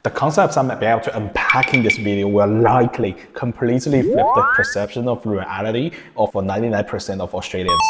The concepts I'm about to unpack in this video will likely completely flip the perception of reality of 99% of Australians.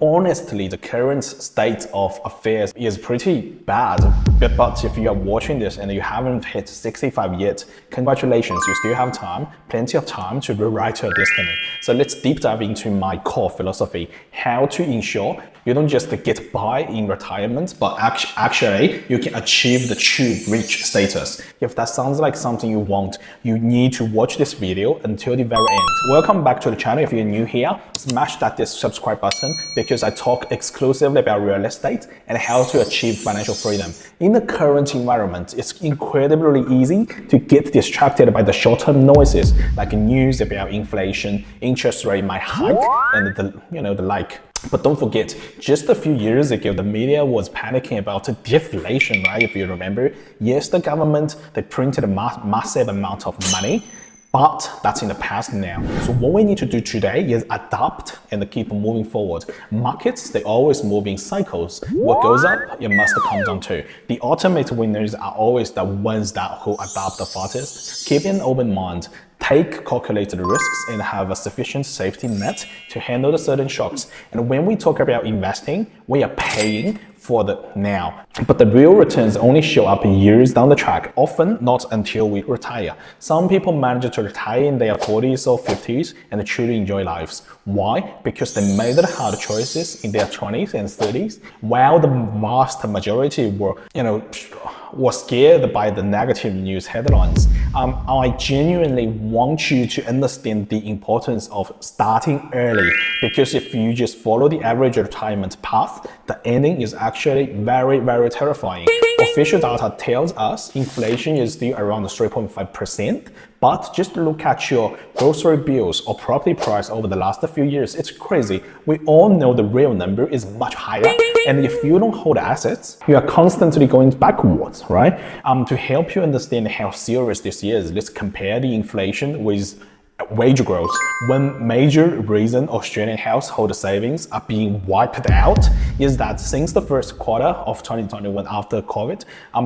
Honestly, the current state of affairs is pretty bad. But if you are watching this and you haven't hit 65 yet, congratulations, you still have time, plenty of time to rewrite your destiny. So let's deep dive into my core philosophy, how to ensure you don't just get by in retirement, but actually you can achieve the true rich status. If that sounds like something you want, you need to watch this video until the very end. Welcome back to the channel. If you're new here, smash that subscribe button because I talk exclusively about real estate and how to achieve financial freedom. In the current environment, it's incredibly easy to get distracted by the short-term noises like news about inflation, interest rate might hike, and the like. But don't forget, just a few years ago, the media was panicking about deflation, right? If you remember, yes, the government, they printed a massive amount of money, but that's in the past now. So what we need to do today is adapt and keep moving forward. Markets, they always move in cycles. What goes up, it must come down too. The ultimate winners are always the ones who adapt the fastest. Keep an open mind. Take calculated risks and have a sufficient safety net to handle the sudden shocks. And when we talk about investing, we are paying for the now. But the real returns only show up years down the track, often not until we retire. Some people manage to retire in their 40s or 50s and truly enjoy lives. Why? Because they made the hard choices in their 20s and 30s, while the vast majority were scared by the negative news headlines. I genuinely want you to understand the importance of starting early, because if you just follow the average retirement path, the ending is actually very, very terrifying. Official data tells us inflation is still around 3.5%, but just look at your grocery bills or property price over the last few years. It's crazy. We all know the real number is much higher. And if you don't hold assets, you are constantly going backwards, right? To help you understand how serious this is, let's compare the inflation with wage growth. One major reason Australian household savings are being wiped out is that since the first quarter of 2021 after COVID,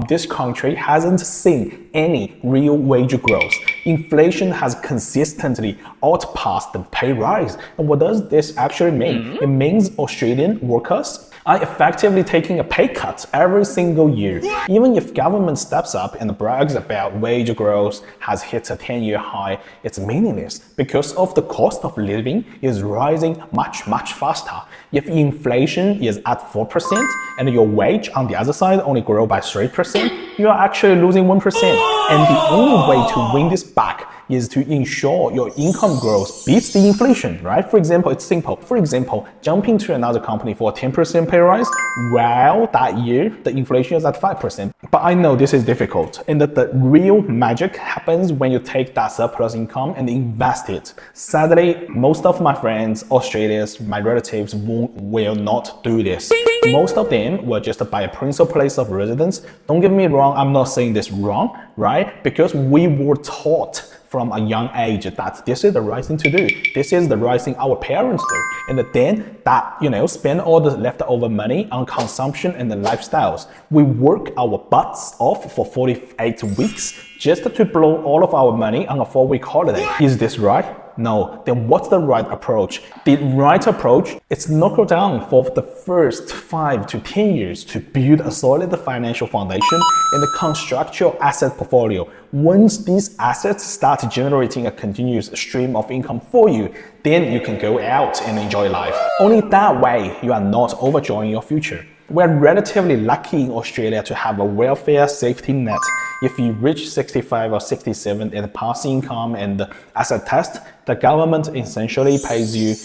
this country hasn't seen any real wage growth. Inflation has consistently outpaced the pay rise. And what does this actually mean? It means Australian workers are effectively taking a pay cut every single year. Even if government steps up and brags about wage growth has hit a 10-year high, it's meaningless because of the cost of living is rising much, much faster. If inflation is at 4% and your wage on the other side only grow by 3%, you are actually losing 1%. And the only way to win this back is to ensure your income growth beats the inflation, right? For example, it's simple. For example, jumping to another company for a 10% pay rise, while that year the inflation is at 5%. But I know this is difficult, and that the real magic happens when you take that surplus income and invest it. Sadly, most of my friends, Australians, my relatives will not do this. Most of them will just buy a principal place of residence. Don't get me wrong, I'm not saying this wrong, right? Because we were taught from a young age that this is the right thing to do. This is the right thing our parents do. And then that, spend all the leftover money on consumption and the lifestyles. We work our butts off for 48 weeks just to blow all of our money on a 4-week holiday. Is this right? No. Then what's the right approach? The right approach is knuckle down for the first 5 to 10 years to build a solid financial foundation and construct your asset portfolio. Once these assets start generating a continuous stream of income for you, then you can go out and enjoy life. Only that way you are not overjoying your future. We're relatively lucky in Australia to have a welfare safety net. If you reach 65 or 67 and pass income and the asset test, the government essentially pays you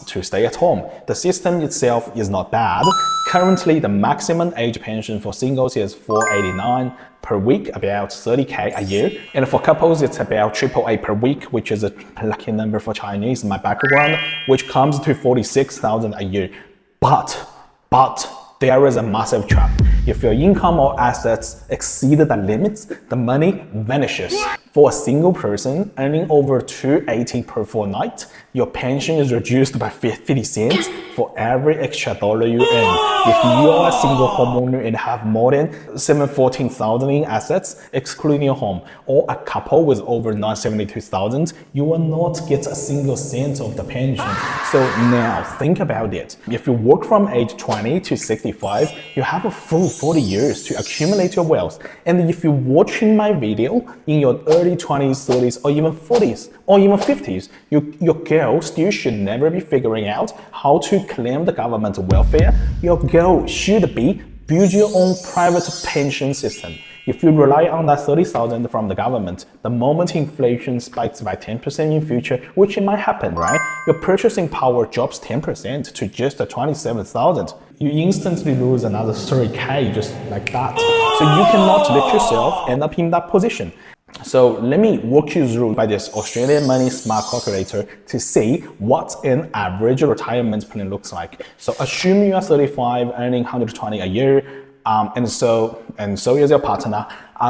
to stay at home. The system itself is not bad. Currently, the maximum age pension for singles is $489 per week, about $30K a year. And for couples, it's about $888 per week, which is a lucky number for Chinese in my background, which comes to $46,000 a year. But there is a massive trap. If your income or assets exceed the limits, the money vanishes. For a single person earning over 280 per fortnight, your pension is reduced by 50 cents for every extra dollar you earn. If you are a single homeowner and have more than $714,000 in assets, excluding your home, or a couple with over $972,000, you will not get a single cent of the pension. So now think about it. If you work from age 20 to 65, you have a full 40 years to accumulate your wealth. And if you're watching my video in your early 20s, 30s, or even 40s, or even 50s, your goal still should never be figuring out how to claim the government welfare. Your goal should be build your own private pension system. If you rely on that 30,000 from the government, the moment inflation spikes by 10% in future, which it might happen, right? Your purchasing power drops 10% to just 27,000. You instantly lose another 3K just like that. So you cannot let yourself end up in that position. So let me walk you through by this Australian Money Smart Calculator to see what an average retirement plan looks like. So assume you are 35, earning 120 a year, and so is your partner.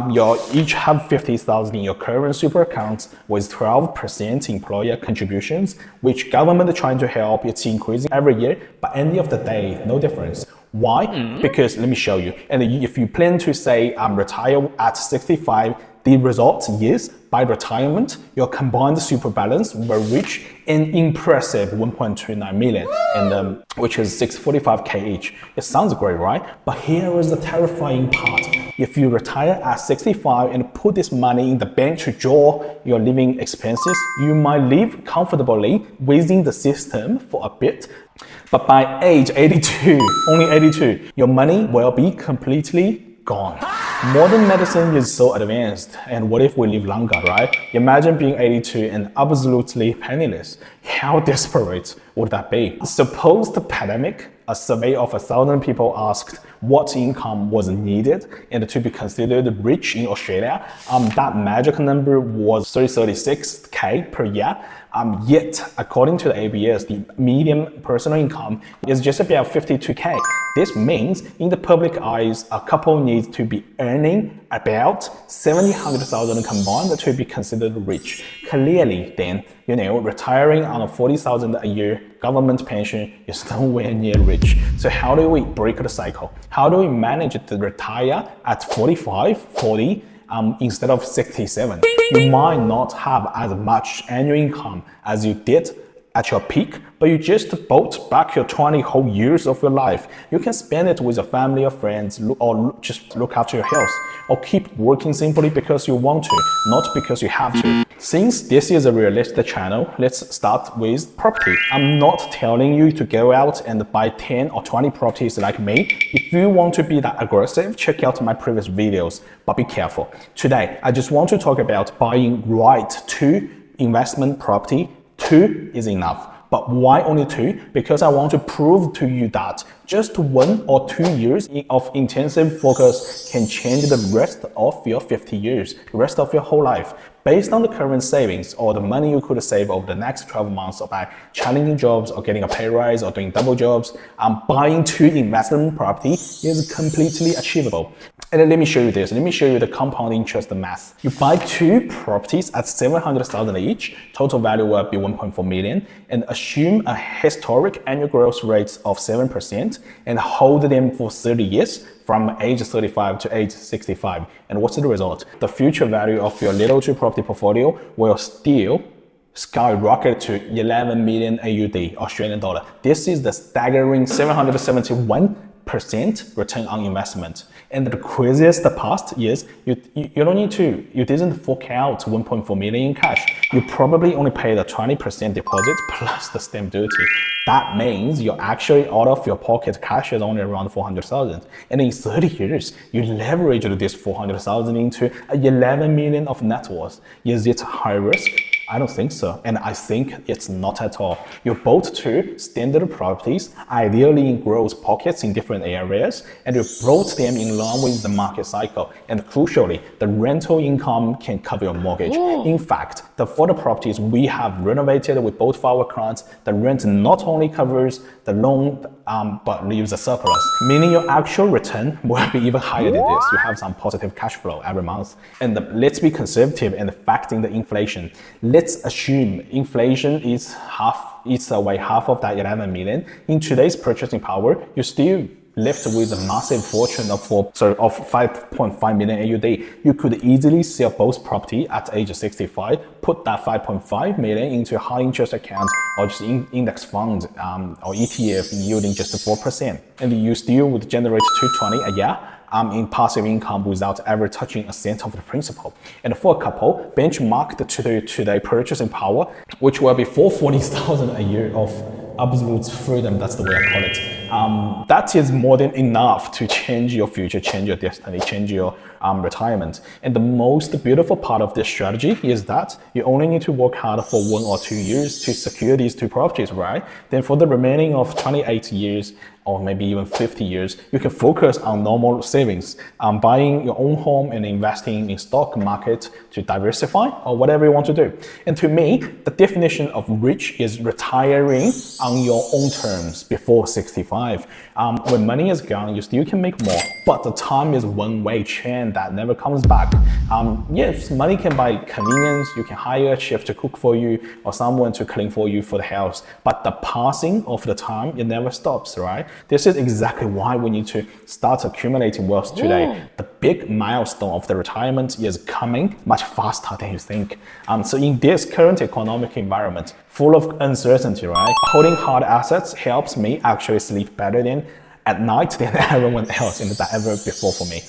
You each have 50,000 in your current super accounts with 12% employer contributions, which government is trying to help. It's increasing every year, but end of the day, no difference. Why? Because let me show you. And if you plan to say retire at 65, the result is, by retirement, your combined super balance will reach an impressive 1.29 million, and which is 645K each. It sounds great, right? But here is the terrifying part. If you retire at 65 and put this money in the bank to draw your living expenses, you might live comfortably within the system for a bit. But by age 82, only 82, your money will be completely gone. Modern medicine is so advanced, and what if we live longer, right? Imagine being 82 and absolutely penniless. How desperate would that be? Suppose the pandemic, a survey of 1,000 people asked what income was needed and to be considered rich in Australia. That magic number was 36K per year. Yet, according to the ABS, the median personal income is just about 52K. This means, in the public eyes, a couple needs to be earning about 700,000 combined to be considered rich. Clearly, then, retiring on a 40,000 a year government pension is nowhere near rich. So how do we break the cycle? How do we manage to retire at 45, 40, instead of 67? You might not have as much annual income as you did at your peak, but you just bought back your 20 whole years of your life. You can spend it with your family or friends, or just look after your health, or keep working simply because you want to, not because you have to. Since this is a realistic channel, let's start with property. I'm not telling you to go out and buy 10 or 20 properties like me. If you want to be that aggressive, check out my previous videos, but be careful. Today, I just want to talk about buying right to investment property. 2 is enough. But why only 2? Because I want to prove to you that just 1 or 2 years of intensive focus can change the rest of your 50 years, the rest of your whole life. Based on the current savings or the money you could save over the next 12 months by challenging jobs or getting a pay rise or doing double jobs, buying 2 investment property is completely achievable. And let me show you this. Let me show you the compound interest math. You buy 2 properties at 700,000 each, total value will be 1.4 million, and assume a historic annual growth rate of 7% and hold them for 30 years from age 35 to age 65. And what's the result? The future value of your little 2 property portfolio will still skyrocket to 11 million AUD, Australian dollar. This is the staggering 771% return on investment. And the craziest part is you didn't fork out 1.4 million in cash. You probably only paid a 20% deposit plus the stamp duty. That means you're actually out of your pocket cash is only around 400,000. And in 30 years, you leveraged this 400,000 into 11 million of net worth. Is it high risk? I don't think so, and I think it's not at all. You bought 2 standard properties, ideally in growth pockets in different areas, and you brought them in line with the market cycle. And crucially, the rental income can cover your mortgage. In fact, for the properties we have renovated with both of our clients, the rent not only covers the loan but leaves a surplus, meaning your actual return will be even higher than this. You have some positive cash flow every month. And let's be conservative and factor in the inflation. Let's assume inflation is eats away half of that 11 million. In today's purchasing power, you still left with a massive fortune of 5.5 million AUD. You could easily sell both property at age 65, put that 5.5 million into a high interest account or just index fund or ETF yielding just 4%. And you still would generate 220 a year in passive income without ever touching a cent of the principal. And for a couple, benchmarked to their purchasing power, which will be 440,000 a year of absolute freedom, that's the way I call it. That is more than enough to change your future, change your destiny, change your retirement. And the most beautiful part of this strategy is that you only need to work hard for 1 or 2 years to secure these 2 properties, right? Then for the remaining of 28 years, or maybe even 50 years, you can focus on normal savings, buying your own home and investing in stock market to diversify or whatever you want to do. And to me, the definition of rich is retiring on your own terms before 65. When money is gone, you still can make more, but the time is one-way chain that never comes back. Yes, money can buy convenience. You can hire a chef to cook for you or someone to clean for you for the house, but the passing of the time, it never stops, right? This is exactly why we need to start accumulating wealth today. The big milestone of the retirement is coming much faster than you think. So in this current economic environment, full of uncertainty, right? Holding hard assets helps me actually sleep better at night than everyone else in that ever before for me.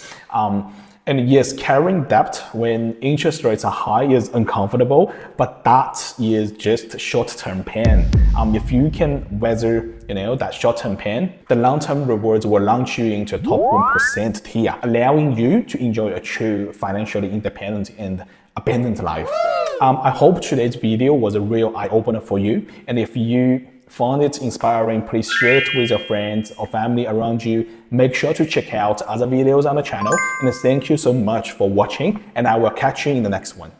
And yes, carrying debt when interest rates are high is uncomfortable, but that is just short-term pain. If you can weather, that short-term pain, the long-term rewards will launch you into a top 1% tier, allowing you to enjoy a true financially independent and abundant life. I hope today's video was a real eye-opener for you. And if you found it inspiring, please share it with your friends or family around you. Make sure to check out other videos on the channel. And thank you so much for watching, and I will catch you in the next one.